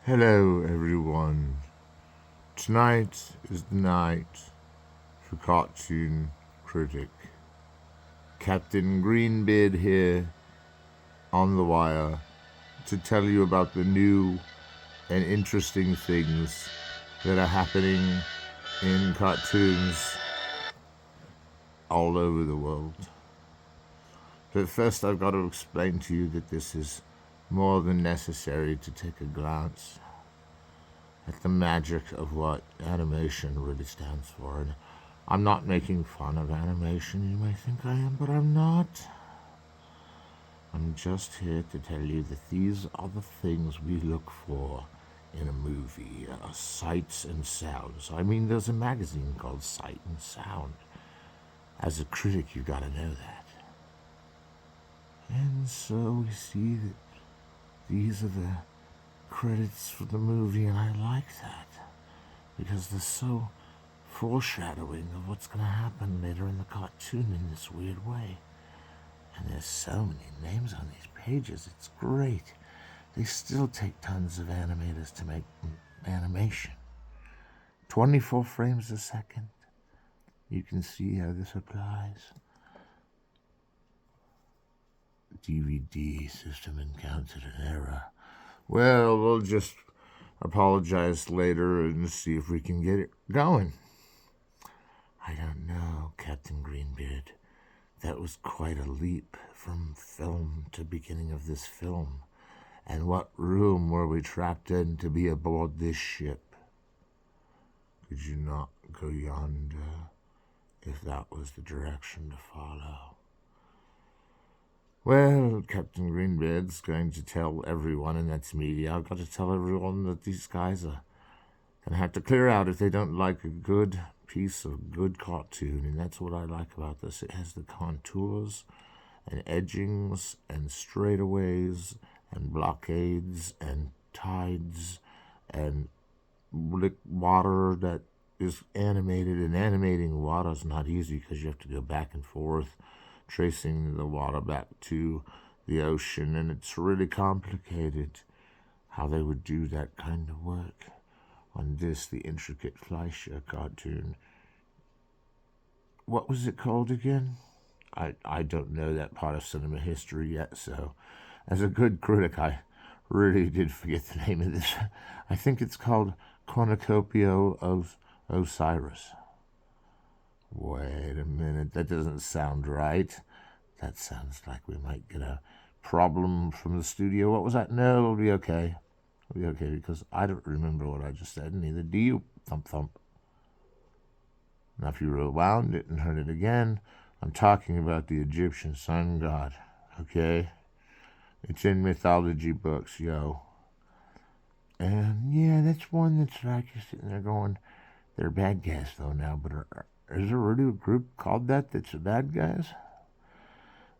Hello, everyone. Tonight is the night for Cartoon Critic. Captain Greenbeard here on the wire to tell you about the new and interesting things that are happening in cartoons all over the world. But first, I've got to explain to you that this is more than necessary to take a glance at the magic of what animation really stands for. And I'm not making fun of animation. You may think I am, but I'm not. I'm just here to tell you that these are the things we look for in a movie, sights and sounds. I mean, there's a magazine called Sight and Sound. As a critic, you gotta know that. And so we see that these are the credits for the movie, and I like that because they're so foreshadowing of what's going to happen later in the cartoon in this weird way. And there's so many names on these pages, it's great. They still take tons of animators to make animation. 24 frames a second. You can see how this applies. DVD system encountered an error. Well, we'll just apologize later and see if we can get it going. I don't know, Captain Greenbeard. That was quite a leap from film to beginning of this film. And what room were we trapped in to be aboard this ship? Could you not go yonder if that was the direction to follow? Well, Captain Greenbeard's going to tell everyone, and that's media. I've got to tell everyone that these guys are going to have to clear out if they don't like a good piece of good cartoon. And that's what I like about this. It has the contours and edgings and straightaways and blockades and tides and water that is animated. And animating water is not easy because you have to go back and forth tracing the water back to the ocean, and it's really complicated how they would do that kind of work on this, the intricate Fleischer cartoon. What was it called again? I don't know that part of cinema history yet, so as a good critic, I really did forget the name of this. I think it's called Cornucopia of Osiris. Wait a minute, that doesn't sound right. That sounds like we might get a problem from the studio. What was that? No, it'll be okay. It'll be okay because I don't remember what I just said, neither do you. Thump, thump. Now, if you rewound it and heard it again, I'm talking about the Egyptian sun god, okay? It's in mythology books, yo. And yeah, that's one that's like you're sitting there going, they're bad guys though now, but is there really a group called that's the bad guys?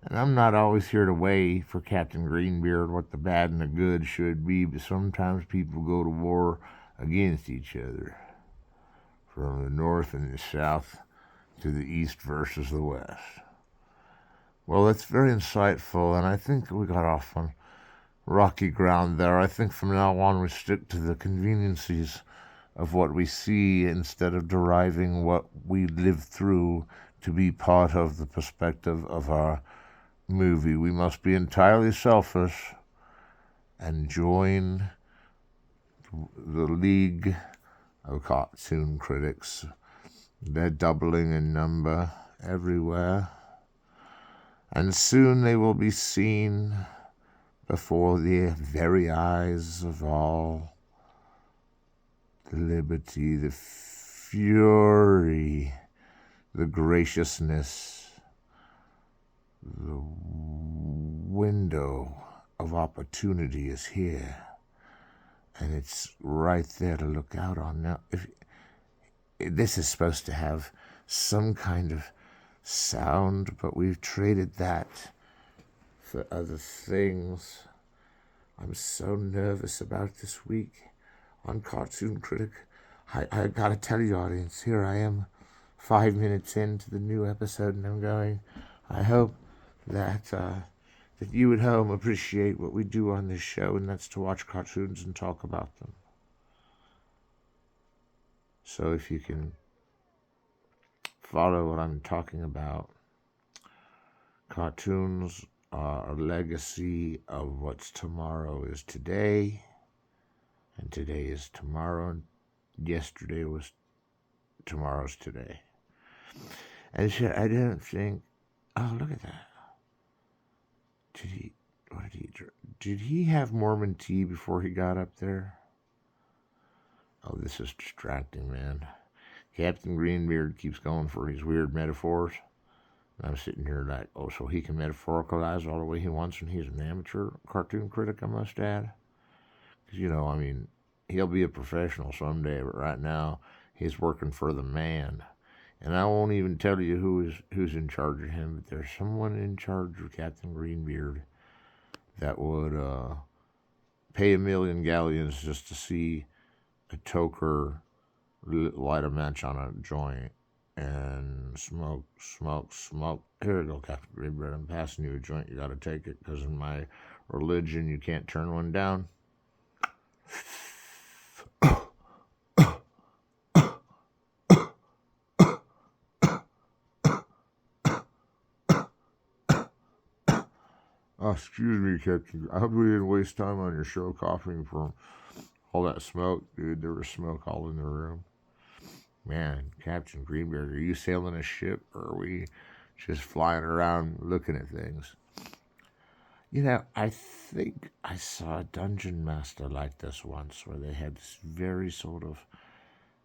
And I'm not always here to weigh for Captain Greenbeard what the bad and the good should be, but sometimes people go to war against each other. From the north and the south to the east versus the west. Well, that's very insightful, and I think we got off on rocky ground there. I think from now on we stick to the conveniencies of what we see instead of deriving what we live through to be part of the perspective of our movie. We must be entirely selfish and join the League of Cartoon Critics. They're doubling in number everywhere, and soon they will be seen before the very eyes of all. The liberty, the fury, the graciousness, the window of opportunity is here, and it's right there to look out on. Now, if this is supposed to have some kind of sound, but we've traded that for other things. I'm so nervous about this week on Cartoon Critic. I gotta tell you, audience, here I am 5 minutes into the new episode, and I'm going, I hope that that you at home appreciate what we do on this show, and that's to watch cartoons and talk about them. So if you can follow what I'm talking about, cartoons are a legacy of what's tomorrow is today, and today is tomorrow, and yesterday was tomorrow's today. And so I don't think, oh, look at that. Did he have Mormon tea before he got up there? Oh, this is distracting, man. Captain Greenbeard keeps going for his weird metaphors. And I'm sitting here like, oh, so he can metaphoricalize all the way he wants when he's an amateur cartoon critic, I must add. Because, I mean, he'll be a professional someday, but right now he's working for the man. And I won't even tell you who's in charge of him, but there's someone in charge of Captain Greenbeard that would pay 1,000,000 galleons just to see a toker light a match on a joint and smoke. Here we go, Captain Greenbeard. I'm passing you a joint. You got to take it, because in my religion, you can't turn one down. Oh, excuse me, Captain. I hope we didn't waste time on your show coughing from all that smoke, dude. There was smoke all in the room. Man, Captain Greenbeard, are you sailing a ship, or are we just flying around looking at things? I think I saw a dungeon master like this once, where they had this very sort of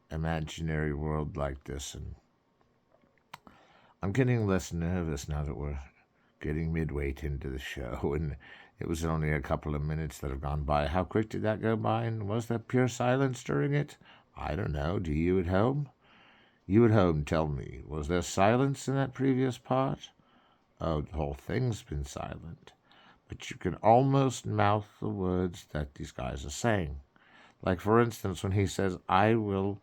imaginary world like this, and I'm getting less nervous now that we're getting midway into the show, and it was only a couple of minutes that have gone by. How quick did that go by, and was there pure silence during it? I don't know. Do you at home? You at home, tell me. Was there silence in that previous part? Oh, the whole thing's been silent. But you can almost mouth the words that these guys are saying. Like, for instance, when he says, I will...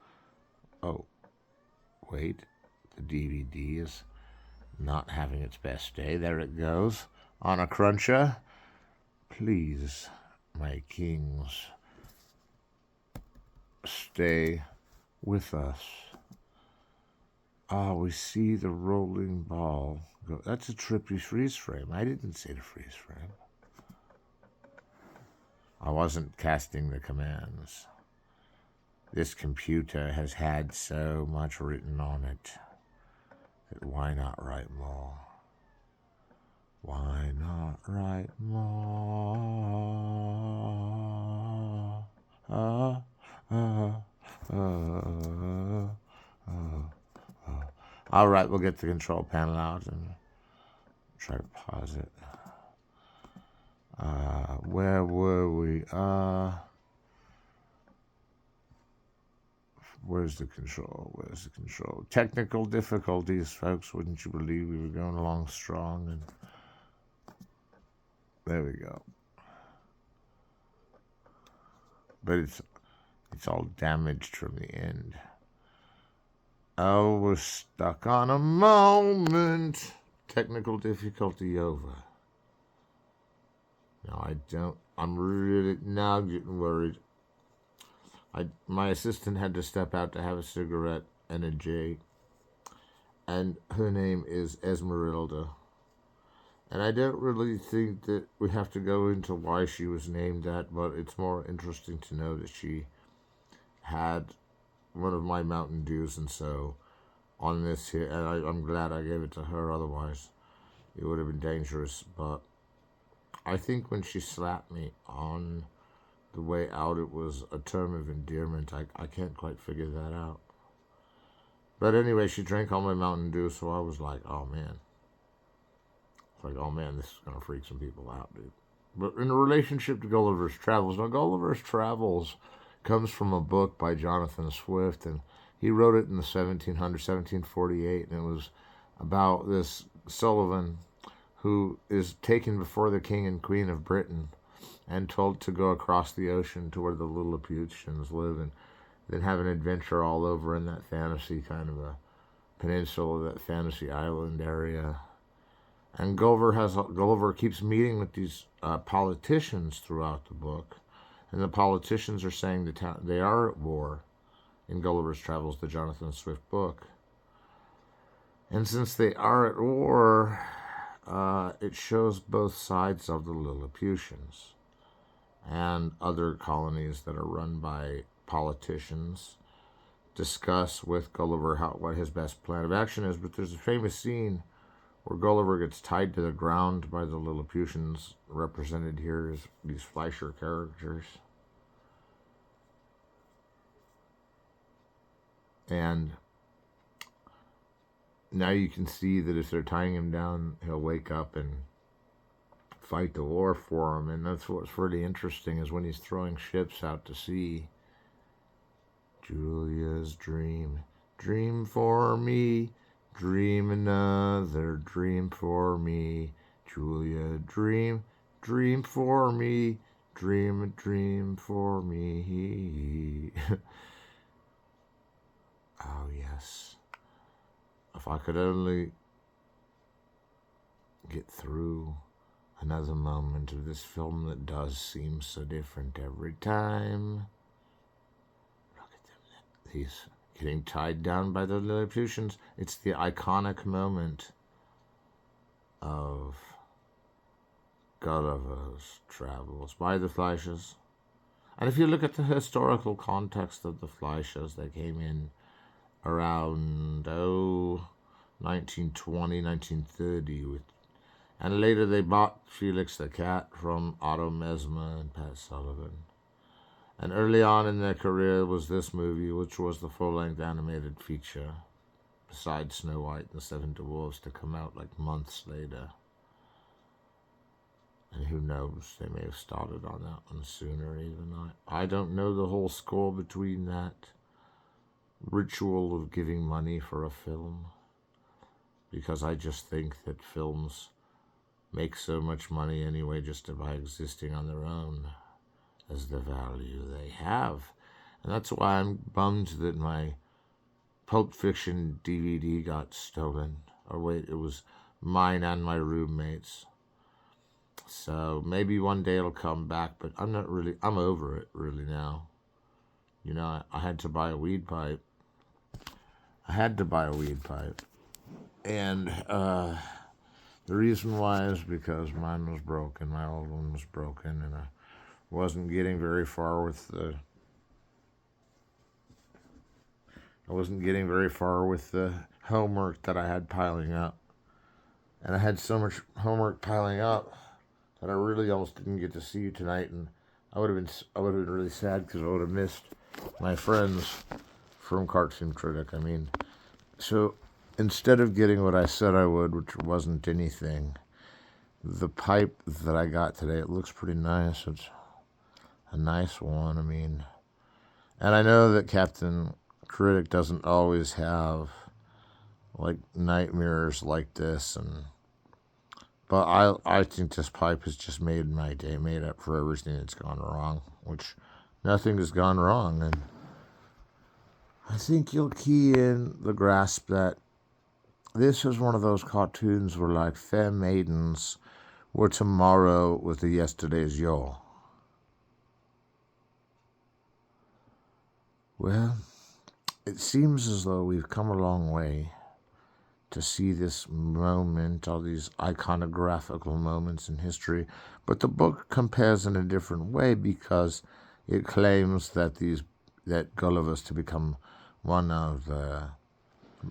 Oh, wait. The DVD is not having its best day. There it goes. On a cruncher. Please, my kings, stay with us. Ah, we see the rolling ball go. That's a trippy freeze frame. I didn't say the freeze frame. I wasn't casting the commands. This computer has had so much written on it that why not write more? Why not write more? All right, we'll get the control panel out and try to pause it. Where were we? Where's the control? Technical difficulties, folks. Wouldn't you believe we were going along strong? And there we go. But it's all damaged from the end. Oh, we're stuck on a moment. Technical difficulty over. No, I'm really now getting worried. My assistant had to step out to have a cigarette and a J. And her name is Esmeralda. And I don't really think that we have to go into why she was named that, but it's more interesting to know that she had one of my Mountain Dews, and so on this here, and I'm glad I gave it to her, otherwise it would have been dangerous. But I think when she slapped me on the way out, it was a term of endearment. I can't quite figure that out. But anyway, she drank all my Mountain Dew, so I was like, oh man. It's like, oh man, this is going to freak some people out, dude. But in relationship to Gulliver's Travels, now Gulliver's Travels comes from a book by Jonathan Swift, and he wrote it in the 1748, and it was about this Sullivan who is taken before the King and Queen of Britain and told to go across the ocean to where the Lilliputians live, and then have an adventure all over in that fantasy kind of a peninsula, that fantasy island area. And Gulliver keeps meeting with these politicians throughout the book, and the politicians are saying they are at war in Gulliver's Travels, the Jonathan Swift book. And since they are at war, it shows both sides of the Lilliputians and other colonies that are run by politicians discuss with Gulliver what his best plan of action is. But there's a famous scene where Gulliver gets tied to the ground by the Lilliputians, represented here as these Fleischer characters. And now you can see that if they're tying him down, he'll wake up and fight the war for him. And that's what's really interesting, is when he's throwing ships out to sea. Julia's dream, dream for me, dream another dream for me. Julia, dream, dream for me, dream a dream for me. Oh, yes. If I could only get through another moment of this film that does seem so different every time. Look at them. He's getting tied down by the Lilliputians. It's the iconic moment of Gulliver's Travels by the Fleischers. And if you look at the historical context of the Fleischers, they came in around 1920, 1930, and later they bought Felix the Cat from Otto Mesmer and Pat Sullivan. And early on in their career was this movie, which was the full-length animated feature, besides Snow White and the Seven Dwarfs, to come out like months later. And who knows, they may have started on that one sooner even. I don't know the whole score between that ritual of giving money for a film, because I just think that films make so much money anyway just by existing on their own as the value they have. And that's why I'm bummed that my Pulp Fiction DVD got stolen. Or wait, it was mine and my roommate's. So maybe one day it'll come back, but I'm over it really now. You know, I had to buy a weed pipe. And the reason why is because mine was broken. My old one was broken, and I wasn't getting very far with the homework that I had piling up. And I had so much homework piling up that I really almost didn't get to see you tonight, and I would have been really sad because I would have missed my friends from Cartoon Critic. I mean, so instead of getting what I said I would, which wasn't anything, the pipe that I got today, it looks pretty nice. It's a nice one. I mean, and I know that Captain Critic doesn't always have like nightmares like this, but I think this pipe has just made my day, made up for everything that's gone wrong, which nothing has gone wrong. And I think you'll key in the grasp that this is one of those cartoons where, like, fair maidens were tomorrow with the yesterday's yore. Well, it seems as though we've come a long way to see this moment, all these iconographical moments in history, but the book compares in a different way because it claims that Gulliver's to become one of the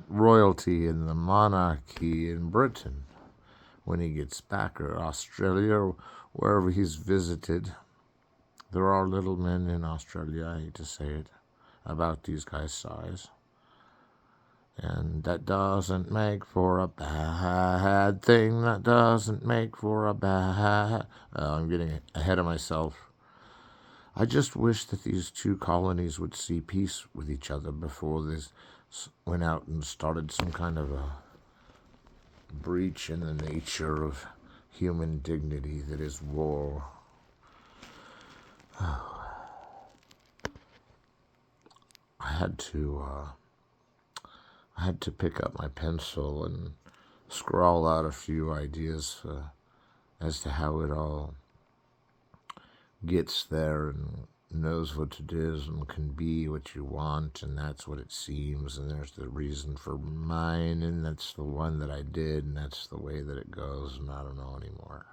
royalty in the monarchy in Britain when he gets back, or Australia, or wherever he's visited. There are little men in Australia, I hate to say it, about these guys' size. And that doesn't make for a bad thing. That doesn't make for a bad... I'm getting ahead of myself. I just wish that these two colonies would see peace with each other before this went out and started some kind of a breach in the nature of human dignity that is war. I had to pick up my pencil and scrawl out a few ideas as to how it all gets there and knows what it is and can be what you want, and that's what it seems, and there's the reason for mine, and that's the one that I did, and that's the way that it goes, and I don't know anymore.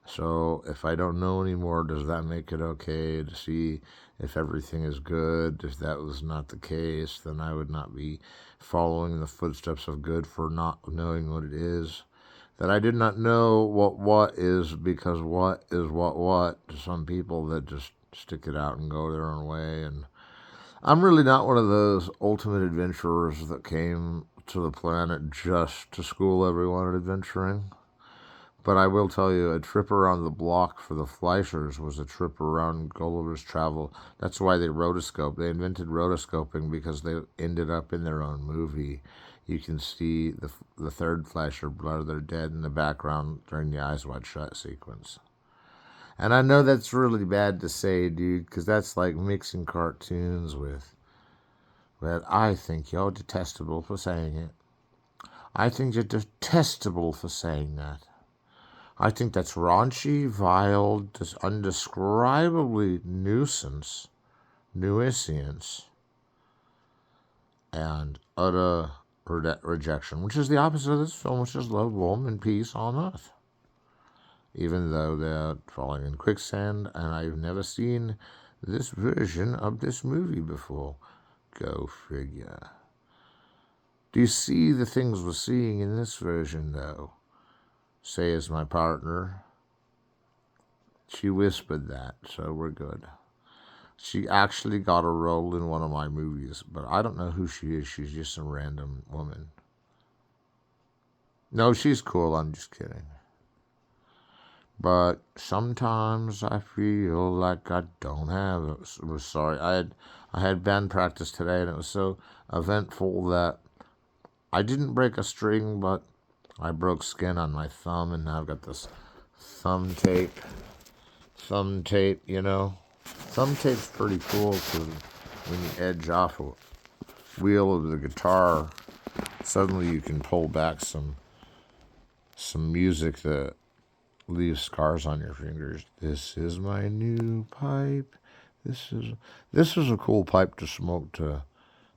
So if I don't know anymore, does that make it okay to see if everything is good? If that was not the case, then I would not be following the footsteps of good for not knowing what it is. That I did not know what is, because what is what to some people that just stick it out and go their own way. And I'm really not one of those ultimate adventurers that came to the planet just to school everyone at adventuring. But I will tell you, a trip around the block for the Fleischers was a trip around Gulliver's Travel. That's why they rotoscope. They invented rotoscoping because they ended up in their own movie. You can see the third Fleischer brother dead in the background during the Eyes Wide Shut sequence. And I know that's really bad to say, dude, because that's like mixing cartoons with. But I think you're detestable for saying it. I think you're detestable for saying that. I think that's raunchy, vile, undescribably nuisance, and utter rejection, which is the opposite of this film, which is love, warmth, and peace on earth. Even though they're falling in quicksand, and I've never seen this version of this movie before. Go figure. Do you see the things we're seeing in this version, though? Say is my partner. She whispered that, so we're good. She actually got a role in one of my movies, but I don't know who she is. She's just a random woman. No, she's cool. I'm just kidding. But sometimes I feel like I don't have it. I'm sorry. I had band practice today, and it was so eventful that I didn't break a string, but I broke skin on my thumb, and now I've got this thumb tape, you know. Thumb tape's pretty cool because when you edge off a wheel of the guitar, suddenly you can pull back some music that leaves scars on your fingers. This is my new pipe. This is a cool pipe to smoke to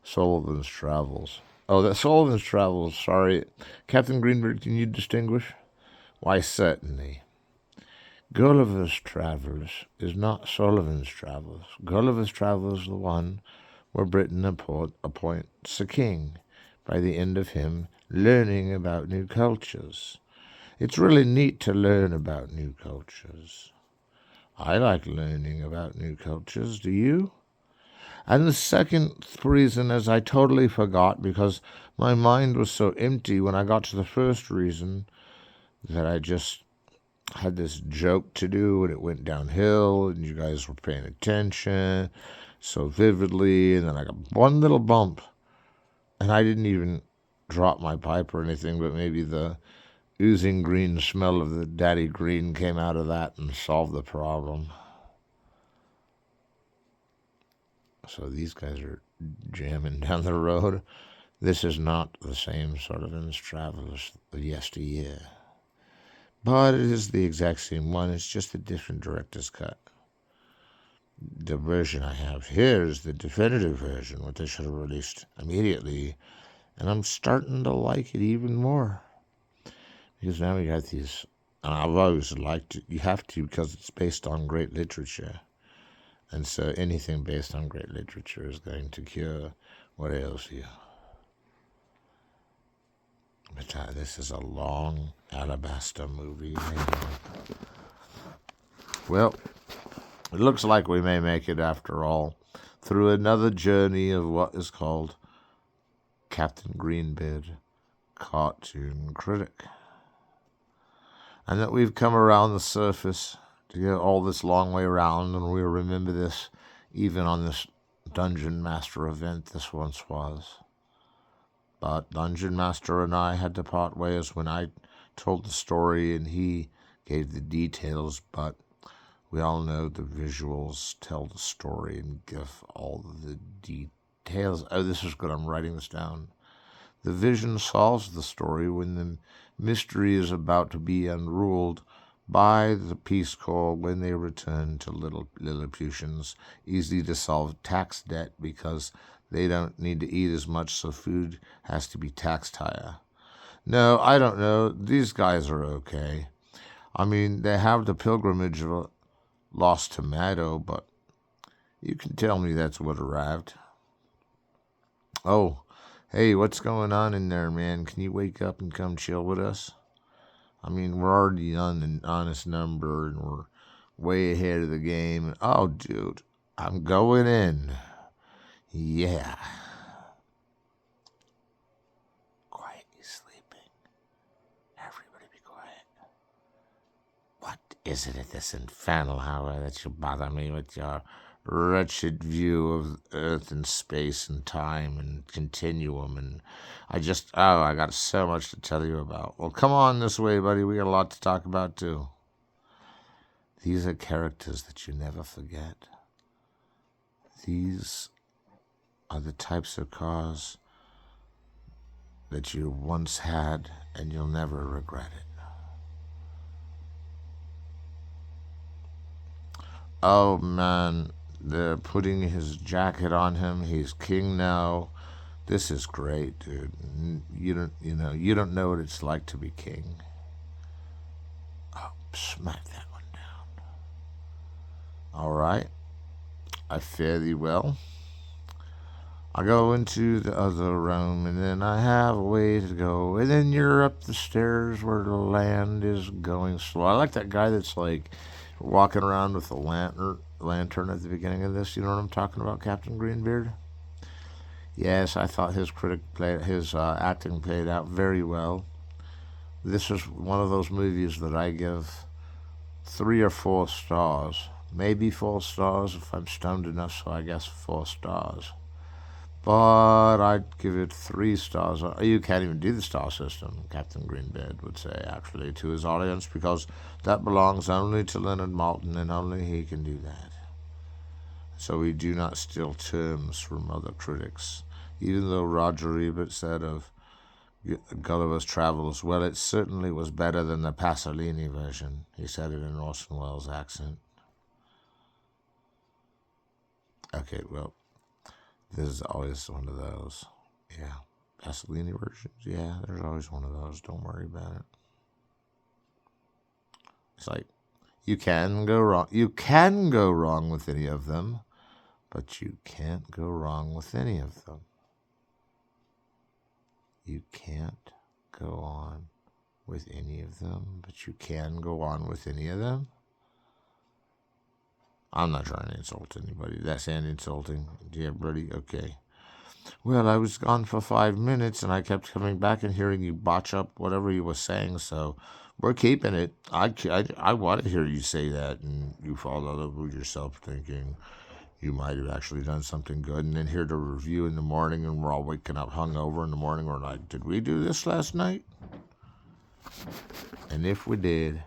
Sullivan's Travels. Oh, that Sullivan's Travels, sorry. Captain Greenbeard, can you distinguish? Why, certainly. Gulliver's Travels is not Sullivan's Travels. Gulliver's Travels is the one where Britain appoints a king by the end of him learning about new cultures. It's really neat to learn about new cultures. I like learning about new cultures. Do you? And the second reason is I totally forgot because my mind was so empty when I got to the first reason that I just had this joke to do and it went downhill and you guys were paying attention so vividly, and then I got one little bump and I didn't even drop my pipe or anything, but maybe the oozing green smell of the daddy green came out of that and solved the problem. So these guys are jamming down the road. This is not the same sort of Travelers of yesteryear. But it is the exact same one. It's just a different director's cut. The version I have here is the definitive version, what they should have released immediately. And I'm starting to like it even more. Because now we got these, and I've always liked it. You have to because it's based on great literature. And so anything based on great literature is going to cure what ails you. But this is a long alabaster movie. Well, it looks like we may make it after all through another journey of what is called Captain Greenbeard, Cartoon Critic. And that we've come around the surface to get all this long way around, and we'll remember this even on this Dungeon Master event this once was. But Dungeon Master and I had to part ways when I told the story and he gave the details, but we all know the visuals tell the story and give all the tales. Oh, this is good. I'm writing this down. The vision solves the story when the mystery is about to be unrolled by the Peace Corps when they return to Lilliputians. Easy to solve tax debt because they don't need to eat as much, so food has to be taxed higher. No, I don't know. These guys are okay. I mean, they have the pilgrimage of a lost tomato, but you can tell me that's what arrived. Oh, hey, what's going on in there, man? Can you wake up and come chill with us? I mean, we're already on an honest number, and we're way ahead of the game. Oh, dude, I'm going in. Yeah. Quiet, he's sleeping. Everybody be quiet. What is it at this infernal hour that you bother me with your wretched view of Earth and space and time and continuum? And I got so much to tell you about. Well, come on this way, buddy. We got a lot to talk about, too. These are characters that you never forget. These are the types of cars that you once had and you'll never regret it. Oh, man, they're putting his jacket on him. He's king now. This is great, dude. You don't know what it's like to be king. Oh, smack that one down. All right. I fare thee well. I go into the other room, and then I have a way to go, and then you're up the stairs where the land is going slow. I like that guy that's like walking around with a lantern at the beginning of this. You know what I'm talking about, Captain Greenbeard? Yes, I thought his acting played out very well. This is one of those movies that I give 3 or 4 stars, maybe 4 stars if I'm stoned enough. So I guess 4 stars. But I'd give it 3 stars. You can't even do the star system, Captain Greenbeard would say, actually, to his audience, because that belongs only to Leonard Maltin, and only he can do that. So we do not steal terms from other critics. Even though Roger Ebert said of Gulliver's Travels, well, it certainly was better than the Pasolini version. He said it in Orson Welles' accent. Okay, well, there's always one of those. Yeah. Pasolini versions? Yeah, there's always one of those. Don't worry about it. It's like, you can go wrong. You can go wrong with any of them, but you can't go wrong with any of them. You can't go on with any of them, but you can go on with any of them. I'm not trying to insult anybody. That's insulting. Yeah, buddy? Okay. Well, I was gone for 5 minutes, and I kept coming back and hearing you botch up whatever you were saying, so we're keeping it. I want to hear you say that, and you fall all over yourself thinking you might have actually done something good, and then hear the review in the morning, and we're all waking up hungover in the morning. We're like, did we do this last night? And if we did,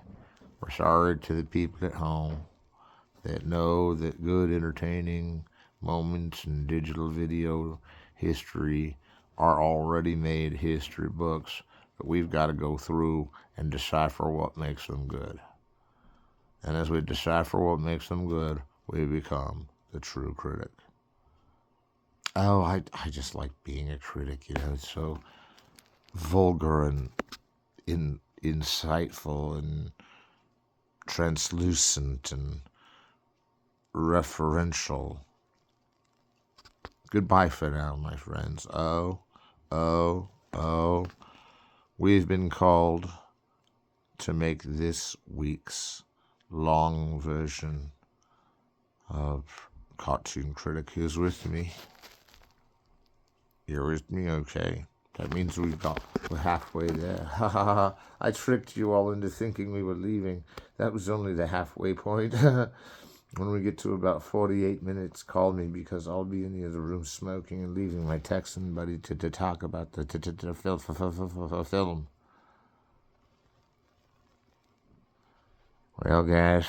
we're sorry to the people at home that know that good, entertaining moments in digital video history are already made history books that we've got to go through and decipher what makes them good. And as we decipher what makes them good, we become the true critic. Oh, I just like being a critic, it's so vulgar and insightful and translucent and referential. Goodbye for now, my friends. Oh. We've been called to make this week's long version of Cartoon Critic. Who's with me? You're with me? Okay. That means we're halfway there. Ha ha ha. I tricked you all into thinking we were leaving. That was only the halfway point. When we get to about 48 minutes, call me, because I'll be in the other room smoking and leaving my Texan buddy to talk about the film. Well, guys,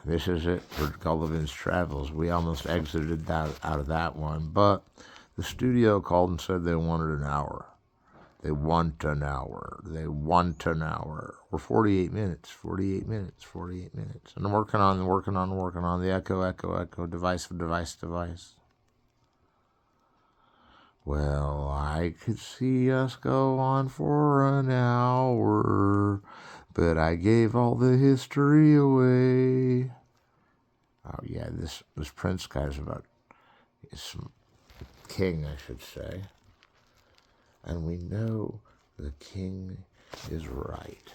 this is it for Gulliver's Travels. We almost exited out of that one, but The studio called and said they wanted an hour. They want an hour. They want an hour. We're 48 minutes, 48 minutes, 48 minutes. And I'm working on the echo, device. Well, I could see us go on for an hour, but I gave all the history away. Oh, yeah, this Prince guy's about some king, I should say. And we know the king is right.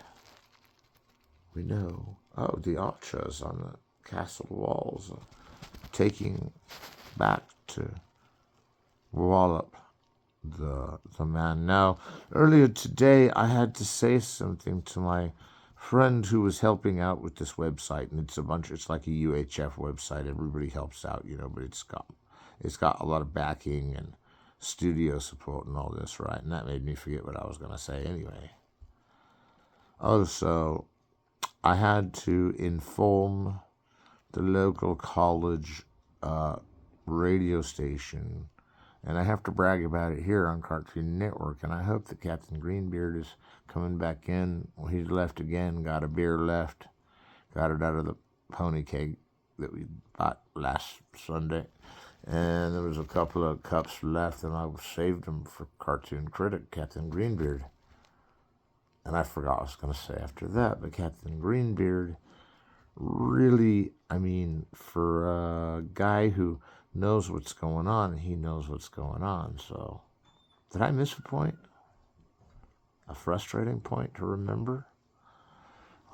We know, the archers on the castle walls are taking back to wallop the man. Now, earlier today, I had to say something to my friend who was helping out with this website, and it's like a UHF website. Everybody helps out, but it's got a lot of backing and studio support and all this, right? And that made me forget what I was going to say anyway. So I had to inform the local college radio station, and I have to brag about it here on Cartoon Network, and I hope that Captain Greenbeard is coming back in. Well, he's left again, got a beer left, got it out of the pony keg that we bought last Sunday, and there was a couple of cups left, and I saved them for Cartoon Critic, Captain Greenbeard. And I forgot what I was going to say after that, but Captain Greenbeard really, for a guy who knows what's going on, he knows what's going on. So, did I miss a point? A frustrating point to remember?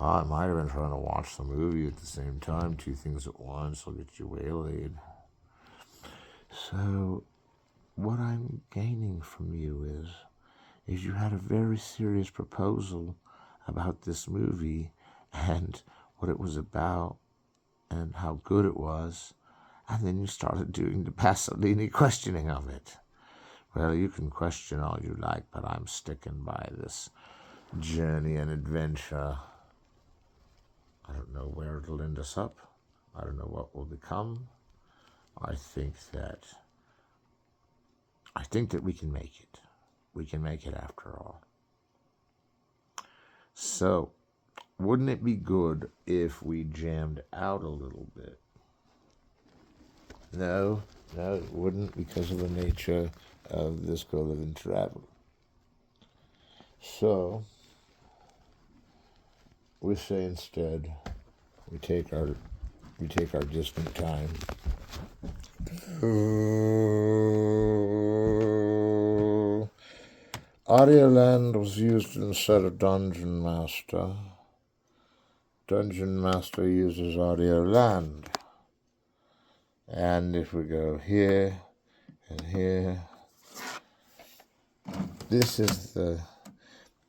I might have been trying to watch the movie at the same time. Two things at once will get you waylaid. So, what I'm gaining from you is you had a very serious proposal about this movie and what it was about and how good it was, and then you started doing the Pasolini questioning of it. Well, you can question all you like, but I'm sticking by this journey and adventure. I don't know where it'll end us up. I don't know what will become. I think that we can make it. We can make it after all. So, wouldn't it be good if we jammed out a little bit? No, it wouldn't, because of the nature of this Go Live and Travel. So, we say instead, we take our distant time. Audioland was used instead of Dungeon Master. Dungeon Master uses Audioland. And if we go here and here, this is the...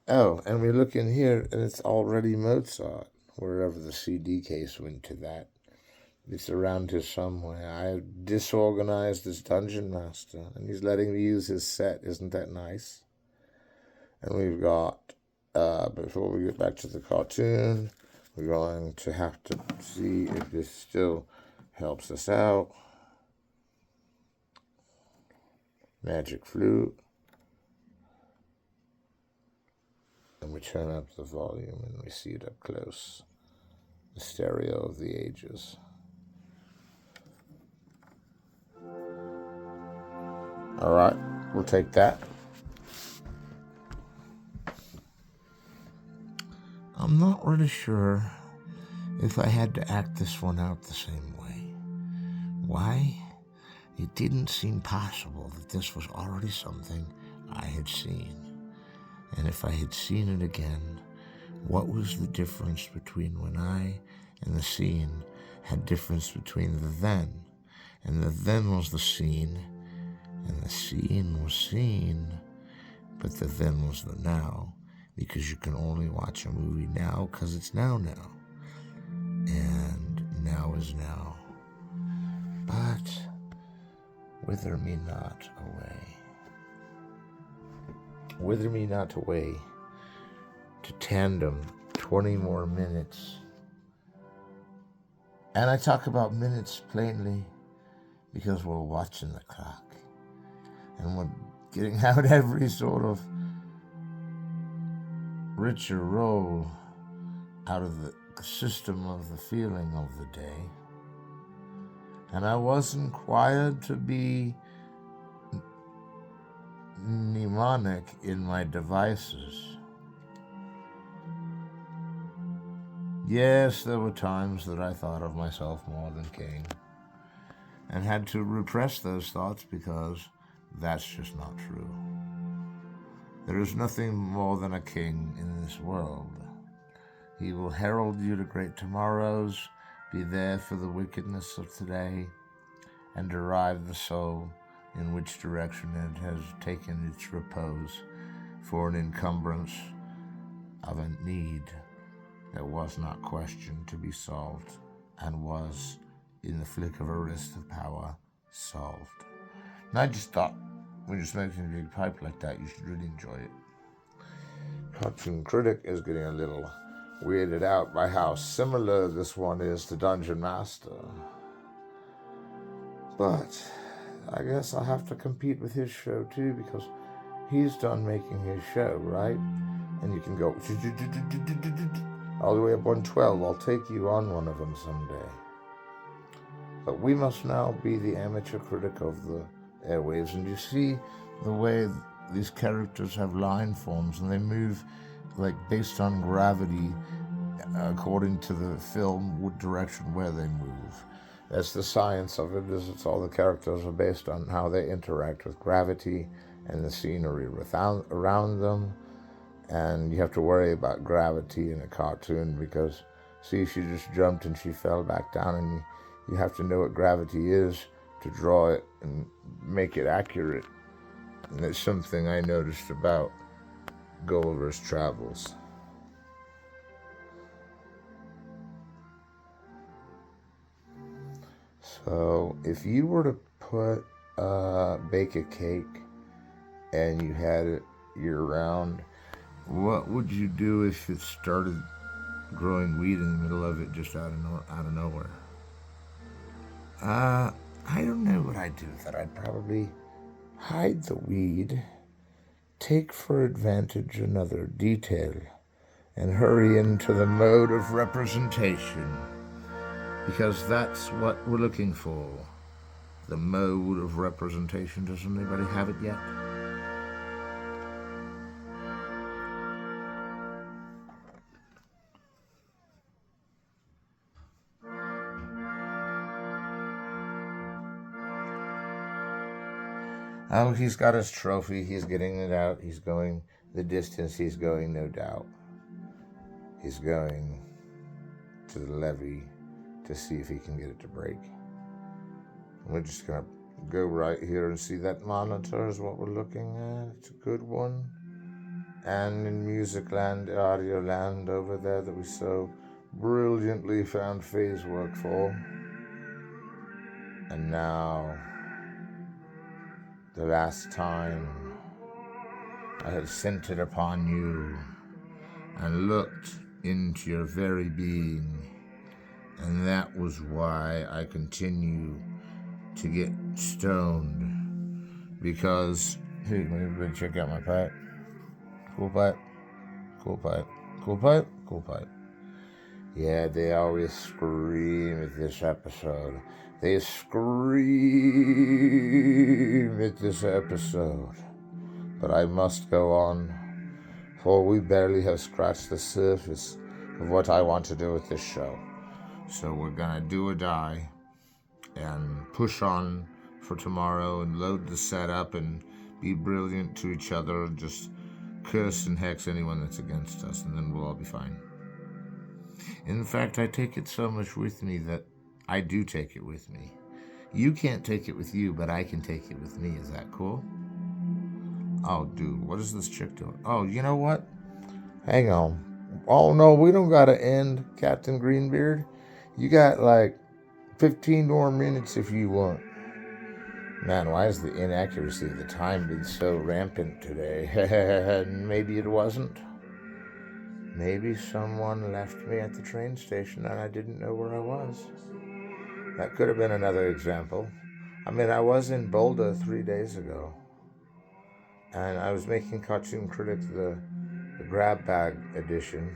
Oh, and we look in here, and it's already Mozart, wherever the CD case went to that. It's around here somewhere. I disorganized this Dungeon Master, and he's letting me use his set. Isn't that nice? And we've got, before we get back to the cartoon, we're going to have to see if this still helps us out. Magic flute. And we turn up the volume and we see it up close. The stereo of the ages. All right, we'll take that. I'm not really sure if I had to act this one out the same way. Why? It didn't seem possible that this was already something I had seen. And if I had seen it again, what was the difference between when I and the scene had difference between the then? And the then was the scene, and the scene was seen, but the then was the now. Because you can only watch a movie now because it's now. And now is now. But wither me not away. Wither me not away to tandem 20 more minutes. And I talk about minutes plainly because we're watching the clock. and we're getting out every sort of richer role out of the system of the feeling of the day. And I was inquired to be mnemonic in my devices. Yes, there were times that I thought of myself more than King, and had to repress those thoughts because that's just not true. There is nothing more than a king in this world. He will herald you to great tomorrows, be there for the wickedness of today, and derive the soul in which direction it has taken its repose for an encumbrance of a need that was not questioned to be solved, and was, in the flick of a wrist of power, solved. And I just thought, when you're smoking a big pipe like that, you should really enjoy it. Cartoon Critic is getting a little weirded out by how similar this one is to Dungeon Master. But I guess I'll have to compete with his show too, because he's done making his show, right? And you can go all the way up 112. I'll take you on one of them someday. But we must now be the amateur critic of the airwaves. And you see the way these characters have line forms, and they move like based on gravity according to the film direction where they move. That's the science of it, is it's all the characters are based on how they interact with gravity and the scenery around them. And you have to worry about gravity in a cartoon because, see, she just jumped and she fell back down, and you have to know what gravity is to draw it and make it accurate. And it's something I noticed about Gulliver's Travels. So if you were to bake a cake and you had it year-round, what would you do if it started growing weed in the middle of it just out of nowhere? I don't know what I'd do with that. I'd probably hide the weed, take for advantage another detail, and hurry into the mode of representation. Because that's what we're looking for. The mode of representation. Does anybody have it yet? Oh, he's got his trophy. He's getting it out. He's going the distance. He's going, no doubt. He's going to the levee to see if he can get it to break. We're just going to go right here and see that monitor is what we're looking at. It's a good one. And in music land, audio land over there that we so brilliantly found phase work for. And now, the last time I had sent it upon you and looked into your very being, and that was why I continue to get stoned, because, hey, let me check out my pipe. Cool pipe, cool pipe, cool pipe, cool pipe. Yeah, they always scream at this episode. They scream at this episode. But I must go on, for we barely have scratched the surface of what I want to do with this show. So we're gonna do or die and push on for tomorrow and load the setup and be brilliant to each other and just curse and hex anyone that's against us, and then we'll all be fine. In fact, I take it so much with me that I do take it with me. You can't take it with you, but I can take it with me. Is that cool? Oh, dude, what is this chick doing? Oh, you know what? Hang on. Oh, no, we don't got to end, Captain Greenbeard. You got like 15 more minutes if you want. Man, why is the inaccuracy of the time been so rampant today? Maybe it wasn't. Maybe someone left me at the train station and I didn't know where I was. That could have been another example. I mean, I was in Boulder 3 days ago. And I was making Cartoon Critic the grab bag edition.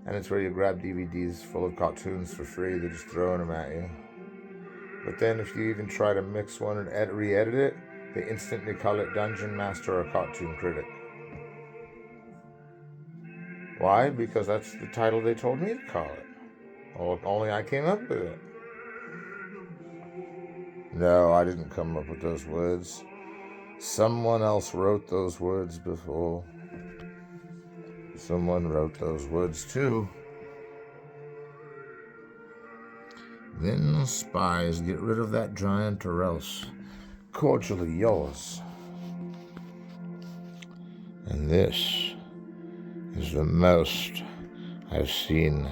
And it's where you grab DVDs full of cartoons for free. They're just throwing them at you. But then if you even try to mix one and re-edit it, they instantly call it Dungeon Master or Cartoon Critic. Why? Because that's the title they told me to call it. Well, only I came up with it. No, I didn't come up with those words. Someone else wrote those words before. Someone wrote those words too. Then the spies, get rid of that giant or else. Cordially yours. And this is the most I've seen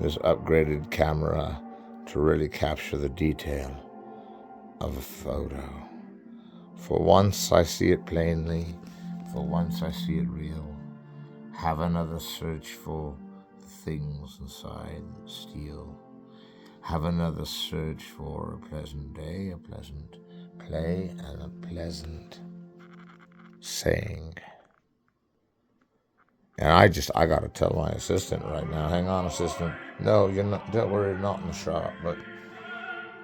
this upgraded camera to really capture the detail of a photo. For once I see it plainly, for once I see it real. Have another search for the things inside that steal. Have another search for a pleasant day, a pleasant play, and a pleasant saying. And I gotta tell my assistant right now, hang on, assistant. No, you're not, don't worry, not in the shop, but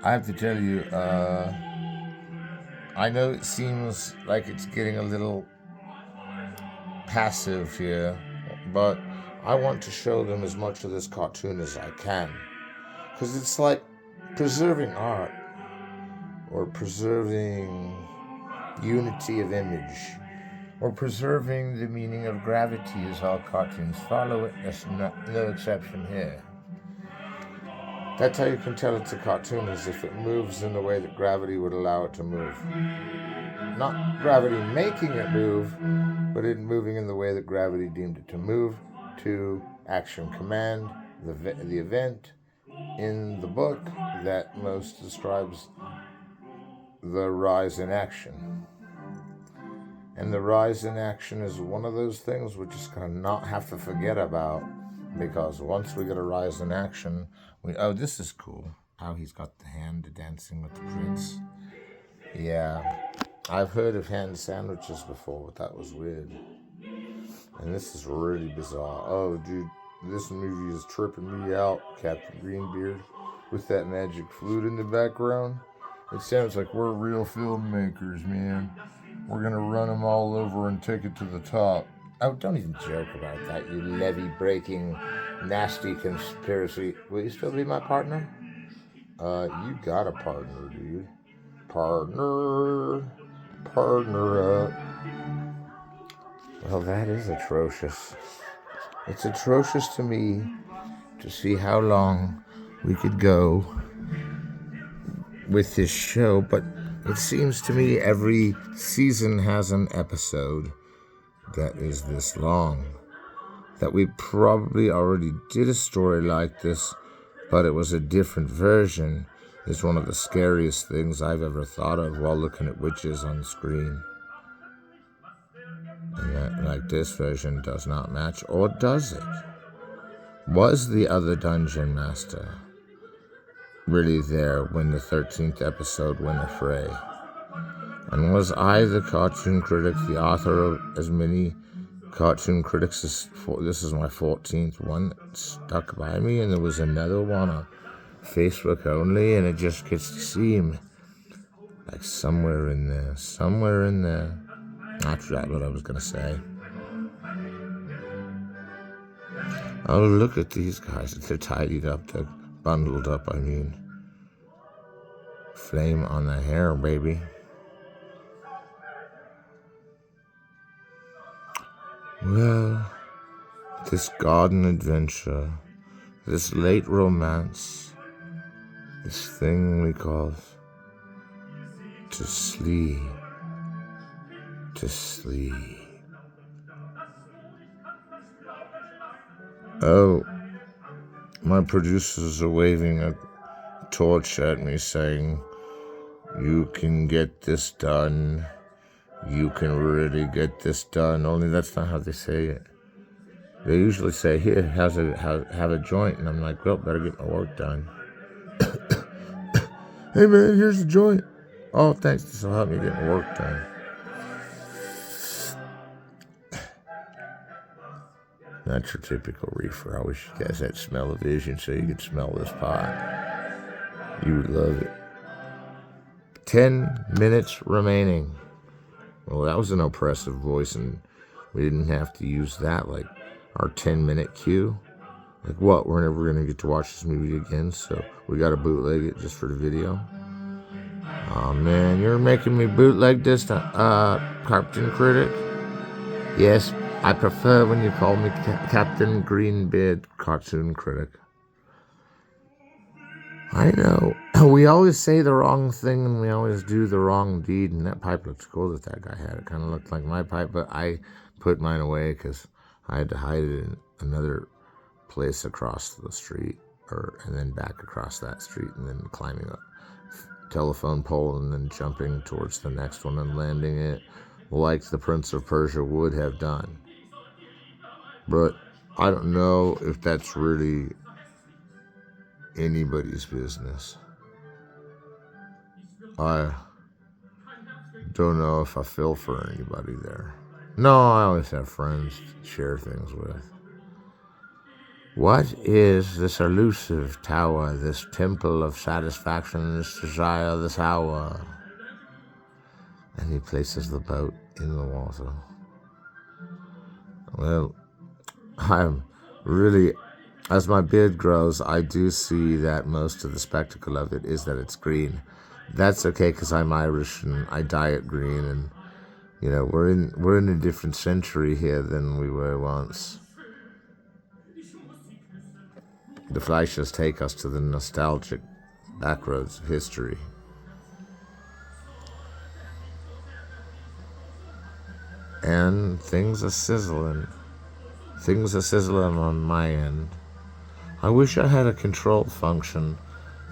I have to tell you, I know it seems like it's getting a little passive here, but I want to show them as much of this cartoon as I can. Because it's like preserving art or preserving unity of image or preserving the meaning of gravity as all cartoons follow it. There's no exception here. That's how you can tell it's a cartoon, is if it moves in the way that gravity would allow it to move. Not gravity making it move, but it moving in the way that gravity deemed it to move, to action command, the event in the book that most describes the rise in action. And the rise in action is one of those things we're just going to not have to forget about, because once we get a rise in action, this is cool. How he's got the hand dancing with the prince. Yeah, I've heard of hand sandwiches before, but that was weird. And this is really bizarre. Oh, dude, this movie is tripping me out, Captain Greenbeard, with that magic flute in the background. It sounds like we're real filmmakers, man. We're going to run them all over and take it to the top. Oh, don't even joke about that, you levee-breaking, nasty conspiracy. Will you still be my partner? You got a partner, dude. Partner up. Well, that is atrocious. It's atrocious to me to see how long we could go with this show, but it seems to me every season has an episode that is this long. That we probably already did a story like this, but it was a different version, is one of the scariest things I've ever thought of while looking at witches on screen. And that, like, this version does not match, or does it? Was the other Dungeon Master really there when the 13th episode went affray? And was I the Cartoon Critic, the author of as many Cartoon Critics as this is my 14th one that stuck by me, and there was another one on Facebook only, and it just gets to seem like somewhere in there. I forgot what I was going to say. Oh, look at these guys. They're tidied up. They're bundled up, I mean. Flame on the hair, baby. Well, this garden adventure, this late romance, this thing we call to sleep. Oh, my producers are waving a torch at me saying, you can get this done. You can really get this done. Only that's not how they say it. They usually say, here, have a joint. And I'm like, well, better get my work done. Hey, man, here's the joint. Oh, thanks. This will help me get my work done. That's your typical reefer. I wish you guys had smell-o-vision so you could smell this pot. You would love it. 10 minutes remaining. Well, that was an oppressive voice, and we didn't have to use that like our 10-minute cue. Like what? We're never going to get to watch this movie again, so we got to bootleg it just for the video. Oh man, you're making me bootleg this, Captain Critic? Yes, I prefer when you call me Captain Greenbeard, Cartoon Critic. I know. We always say the wrong thing and we always do the wrong deed, and that pipe looks cool that that guy had. It kind of looked like my pipe, but I put mine away because I had to hide it in another place across the street, and then back across that street, and then climbing a telephone pole and then jumping towards the next one and landing it like the Prince of Persia would have done. But I don't know if that's really anybody's business. I don't know if I feel for anybody there. No, I always have friends to share things with. What is this elusive tower, this temple of satisfaction, this desire, this hour? And he places the boat in the water. Well, I'm really, as my beard grows, I do see that most of the spectacle of it is that it's green. That's okay because I'm Irish and I dye it green, and you know we're in a different century here than we were once. The Fleischers take us to the nostalgic backroads of history. And things are sizzling. Things are sizzling on my end. I wish I had a control function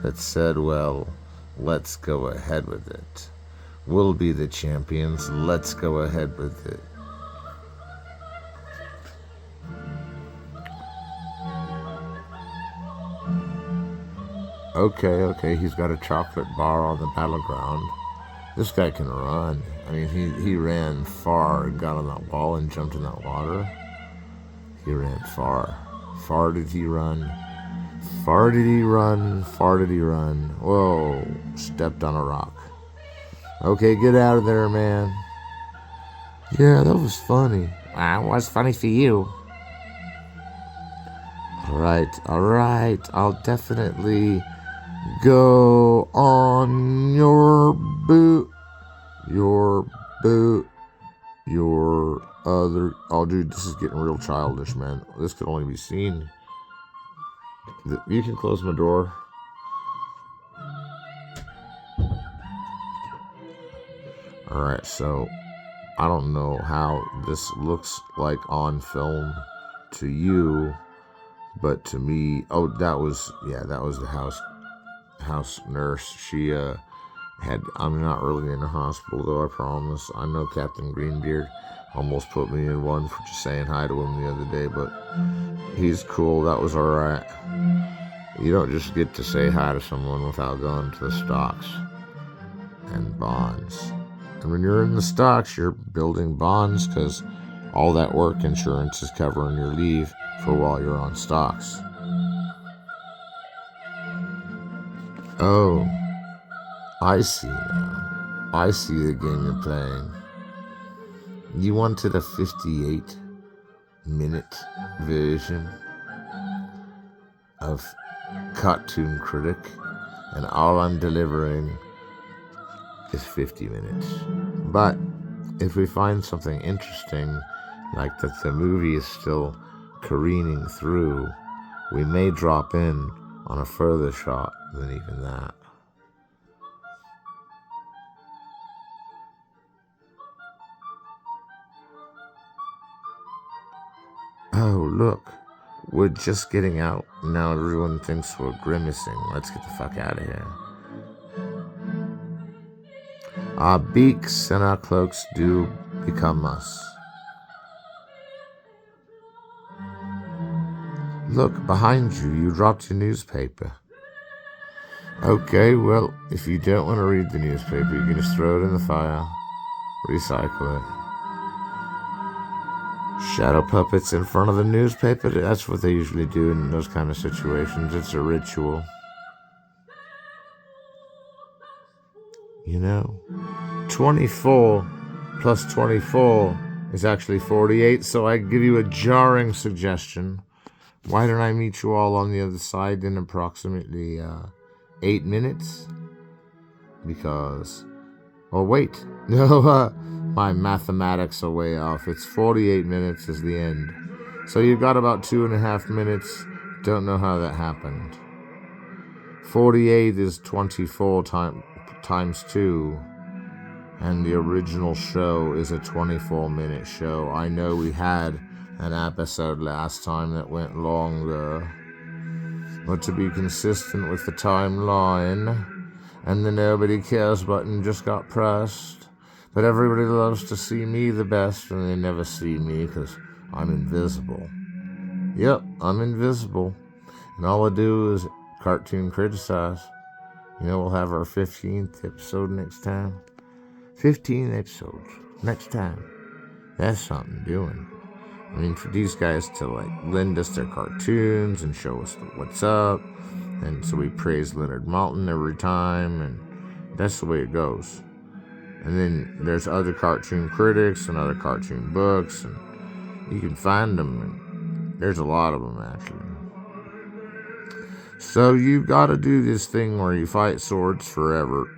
that said, well, let's go ahead with it. We'll be the champions. Let's go ahead with it. Okay, he's got a chocolate bar on the battleground. This guy can run. I mean, he ran far, got on that wall and jumped in that water. He ran far. Far did he run? Far did he run? Far did he run? Whoa, stepped on a rock. Okay, get out of there, man. Yeah, that was funny. It was funny for you. All right. I'll definitely go on your boot, your other. Oh, dude, this is getting real childish, man. This could only be seen. You can close my door. All right, so I don't know how this looks like on film to you, but to me, that was the house nurse. She I'm not really in a hospital though, I promise. I know Captain Greenbeard almost put me in one for just saying hi to him the other day, but he's cool. That was all right. You don't just get to say hi to someone without going to the stocks and bonds. And when you're in the stocks, you're building bonds because all that work insurance is covering your leave for while you're on stocks. Oh, I see now. I see the game you're playing. You wanted a 58-minute version of Cartoon Critic, and all I'm delivering is 50 minutes. But if we find something interesting, like that the movie is still careening through, we may drop in on a further shot than even that. Oh, look, we're just getting out. Now everyone thinks we're grimacing. Let's get the fuck out of here. Our beaks and our cloaks do become us. Look, behind you, you dropped your newspaper. Okay, well, if you don't want to read the newspaper, you can just throw it in the fire, recycle it. Shadow puppets in front of the newspaper. That's what they usually do in those kind of situations. It's a ritual. 24 plus 24 is actually 48, so I give you a jarring suggestion. Why don't I meet you all on the other side in approximately 8 minutes? Because... Oh, wait. No, my mathematics are way off. It's 48 minutes is the end. So you've got about 2.5 minutes. Don't know how that happened. 48 is 24 times 2. And the original show is a 24-minute show. I know we had an episode last time that went longer. But to be consistent with the timeline, and the nobody cares button just got pressed. But everybody loves to see me the best, and they never see me because I'm invisible. Yep, I'm invisible. And all I do is cartoon criticize. We'll have our 15th episode next time. 15 episodes next time. That's something doing. I mean, for these guys to lend us their cartoons and show us what's up. And so we praise Leonard Maltin every time, and that's the way it goes. And then there's other cartoon critics and other cartoon books, and you can find them, and there's a lot of them, actually. So you got to do this thing where you fight swords forever,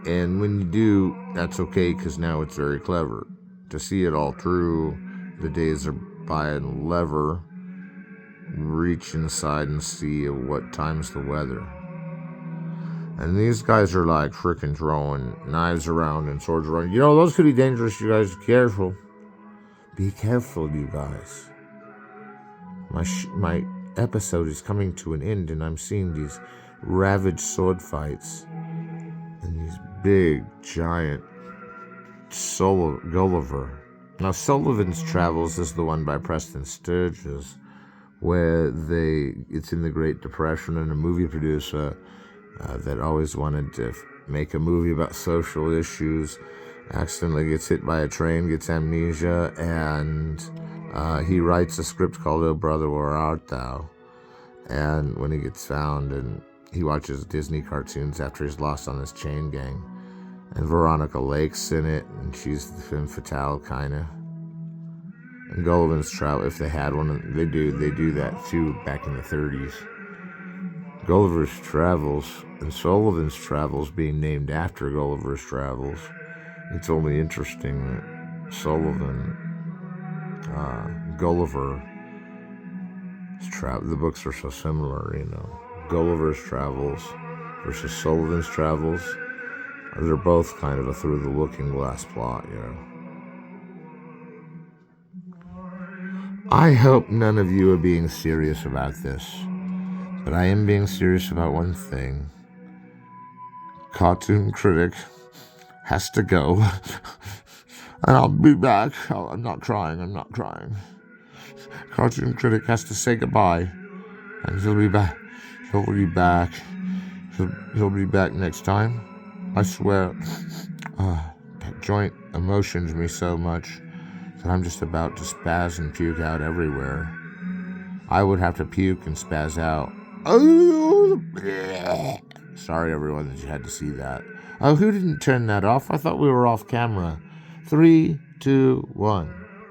and when you do, that's okay, because now it's very clever. To see it all through, the days are by a lever. Reach inside and see what time's the weather. And these guys are freaking throwing knives around and swords around. Those could be dangerous, you guys. Careful. Be careful, you guys. My episode is coming to an end, and I'm seeing these ravaged sword fights. And these big, giant Gulliver. Now, Sullivan's Travels is the one by Preston Sturges, where it's in the Great Depression, and a movie producer that always wanted to make a movie about social issues accidentally gets hit by a train, gets amnesia, and he writes a script called Oh Brother, Where Art Thou? And when he gets found, and he watches Disney cartoons after he's lost on this chain gang, and Veronica Lake's in it, and she's the femme fatale, kind of. And Gulliver's Travel, if they had one, they do that too back in the 30s. Gulliver's Travels and Sullivan's Travels being named after Gulliver's Travels. It's only interesting that Gulliver, the books are so similar, Gulliver's Travels versus Sullivan's Travels. They're both kind of a through the looking glass plot, I hope none of you are being serious about this, but I am being serious about one thing. Cartoon Critic has to go, and I'll be back. I'm not crying. Cartoon Critic has to say goodbye, and he'll be back. He'll be back next time. I swear. That joint emotions me so much that I'm just about to spaz and puke out everywhere. I would have to puke and spaz out. Sorry, everyone, that you had to see that. Oh, who didn't turn that off? I thought we were off camera. 3, 2, 1.